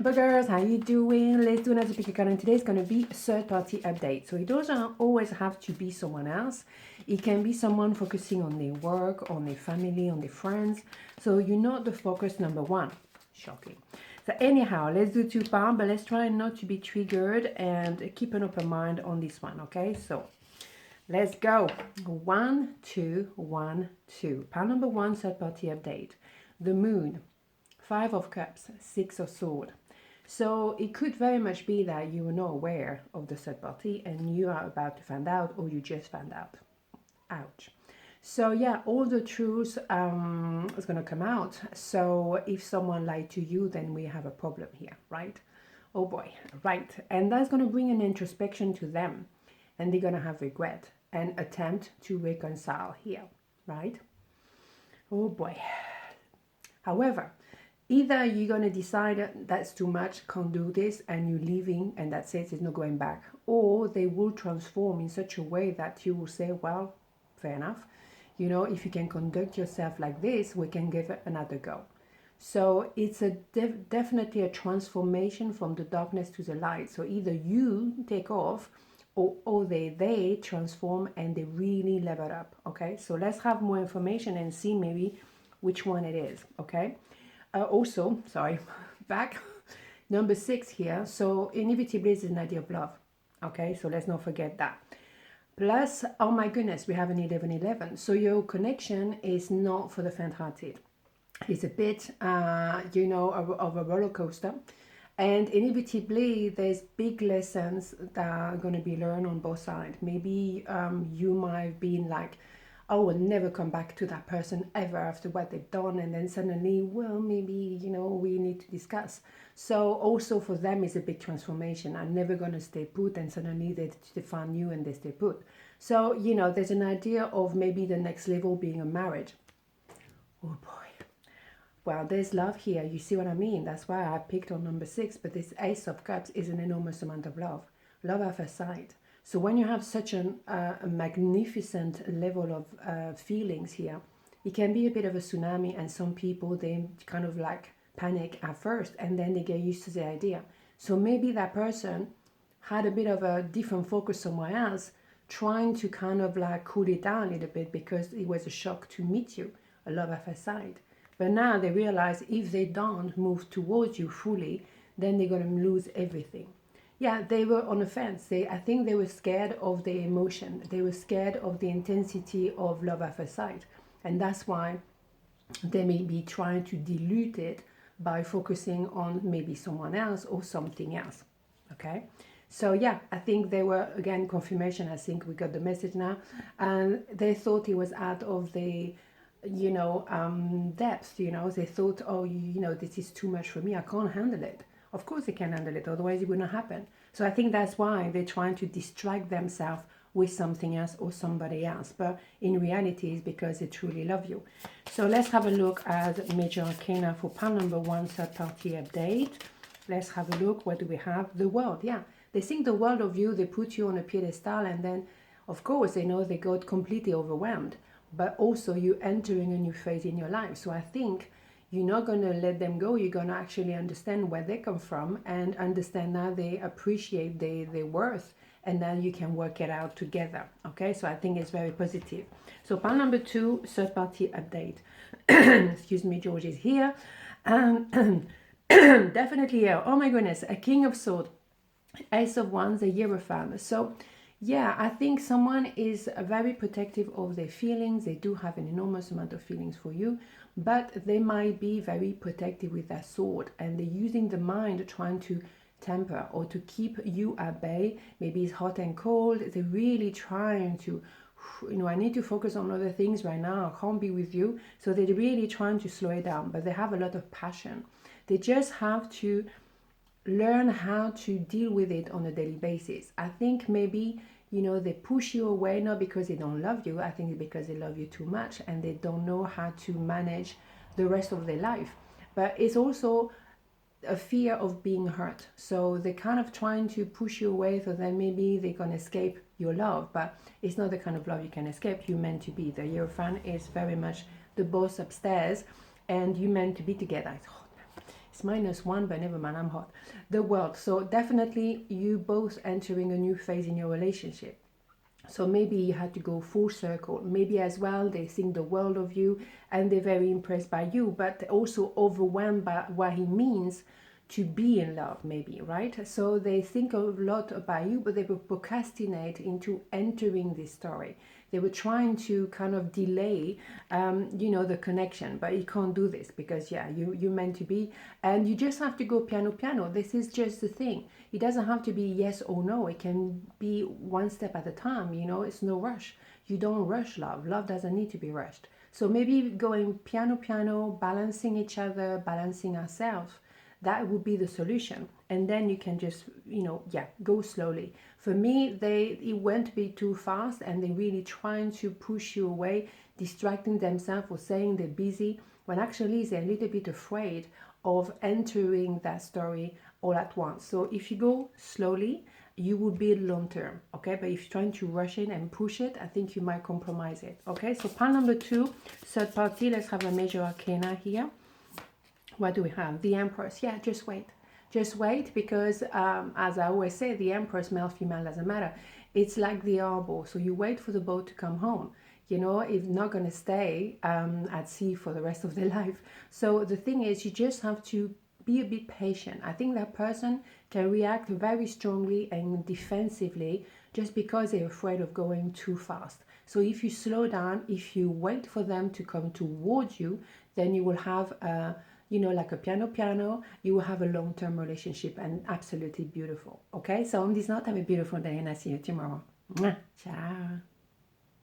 Buggers, how you doing? Let's do another pick a card, and today's going to be a third-party update. So it doesn't always have to be someone else. It can be someone focusing on their work, on their family, on their friends. So you're not the focus number one. Shocking. So anyhow, let's do two parts, but let's try not to be triggered and keep an open mind on this one, okay? So let's go. 1, 2, 1, 2. Part number one, third-party update. The moon. 5 of Cups, 6 of Swords. So it could very much be that you were not aware of the third party and you are about to find out, or you just found out. Ouch. So yeah, all the truth is going to come out. So if someone lied to you, then we have a problem here, right? Oh boy, right. And that's going to bring an introspection to them. And they're going to have regret and attempt to reconcile here, right? Oh boy. However, either you're going to decide that's too much, can't do this, and you're leaving, and that's it, there's no going back. Or they will transform in such a way that you will say, well, fair enough. You know, if you can conduct yourself like this, we can give it another go. So it's a definitely a transformation from the darkness to the light. So either you take off, or they transform and they really level up, okay? So let's have more information and see maybe which one it is, okay? Also, sorry, back, number 6 here. So inevitably is an idea of love. Okay, so let's not forget that. Plus, oh my goodness, we have an 11-11. So your connection is not for the faint-hearted. It's a bit, you know, of a roller coaster. And inevitably, there's big lessons that are going to be learned on both sides. Maybe you might have been like, I will never come back to that person ever after what they've done, and then suddenly, well, maybe, you know, we need to discuss. So also for them is a big transformation. I'm never going to stay put, and suddenly they find you and they stay put. So, you know, there's an idea of maybe the next level being a marriage. Oh boy. Well, there's love here. You see what I mean? That's why I picked on number 6, but this Ace of Cups is an enormous amount of love. Love at first sight. So when you have such a magnificent level of feelings here, it can be a bit of a tsunami, and some people, they kind of like panic at first and then they get used to the idea. So maybe that person had a bit of a different focus somewhere else, trying to kind of like cool it down a little bit because it was a shock to meet you, a love at first sight. But now they realize if they don't move towards you fully, then they're going to lose everything. Yeah, they were on the fence. I think they were scared of the emotion. They were scared of the intensity of love at first sight. And that's why they may be trying to dilute it by focusing on maybe someone else or something else. Okay? So yeah, I think they were, again, confirmation. I think we got the message now. And they thought it was out of the, you know, depth, you know. They thought, oh, you know, this is too much for me. I can't handle it. Of course they can handle it, otherwise it wouldn't happen. So I think that's why they're trying to distract themselves with something else or somebody else. But in reality, it's because they truly love you. So let's have a look at Major Arcana for part number 1, third party update. Let's have a look. What do we have? The world. Yeah, they think the world of you, they put you on a pedestal, and then, of course, they know they got completely overwhelmed. But also you're entering a new phase in your life. So I think you're not going to let them go. You're going to actually understand where they come from and understand now they appreciate their worth, and then you can work it out together. Okay, so I think it's very positive. So part number 2, third party update. Excuse me, George is here. Definitely here. Oh my goodness, a King of Swords, Ace of Wands, a Hierophant. So yeah, I think someone is very protective of their feelings. They do have an enormous amount of feelings for you, but they might be very protective with their sword, and they're using the mind trying to temper or to keep you at bay. Maybe it's hot and cold. They're really trying to, you know, I need to focus on other things right now. I can't be with you. So they're really trying to slow it down, but they have a lot of passion. They just have to learn how to deal with it on a daily basis. I think maybe, you know, they push you away not because they don't love you. I think it's because they love you too much and they don't know how to manage the rest of their life. But it's also a fear of being hurt. So they're kind of trying to push you away so that maybe they can escape your love. But it's not the kind of love you can escape. You're meant to be. The Hierophant is very much the boss upstairs, and you're meant to be together. It's hot. It's -1, but never mind, I'm hot. The World. So definitely you both entering a new phase in your relationship. So maybe you had to go full circle. Maybe as well they think the world of you and they're very impressed by you, but also overwhelmed by what it means to be in love, maybe, right? So they think a lot about you, but they will procrastinate into entering this story. They were trying to kind of delay, you know, the connection, but you can't do this because, yeah, you're meant to be, and you just have to go piano, piano. This is just the thing. It doesn't have to be yes or no. It can be one step at a time, you know, it's no rush. You don't rush love. Love doesn't need to be rushed. So maybe going piano, piano, balancing each other, balancing ourselves, that would be the solution. And then you can just, you know, yeah, go slowly. For me, it went a bit too fast, and they're really trying to push you away, distracting themselves or saying they're busy, when actually they're a little bit afraid of entering that story all at once. So if you go slowly, you will build long term, okay? But if you're trying to rush in and push it, I think you might compromise it, okay? So pile number 2, third party. Let's have a major arcana here. What do we have? The Empress. Yeah, just wait. Just wait, because as I always say, the Empress, male, female, doesn't matter. It's like the arbor. So you wait for the boat to come home. You know, it's not going to stay at sea for the rest of their life. So the thing is, you just have to be a bit patient. I think that person can react very strongly and defensively just because they're afraid of going too fast. So if you slow down, if you wait for them to come towards you, then you will have you know, like a piano, piano, you will have a long-term relationship, and absolutely beautiful. Okay, so on this note, have a beautiful day, and I see you tomorrow. Mwah. Ciao.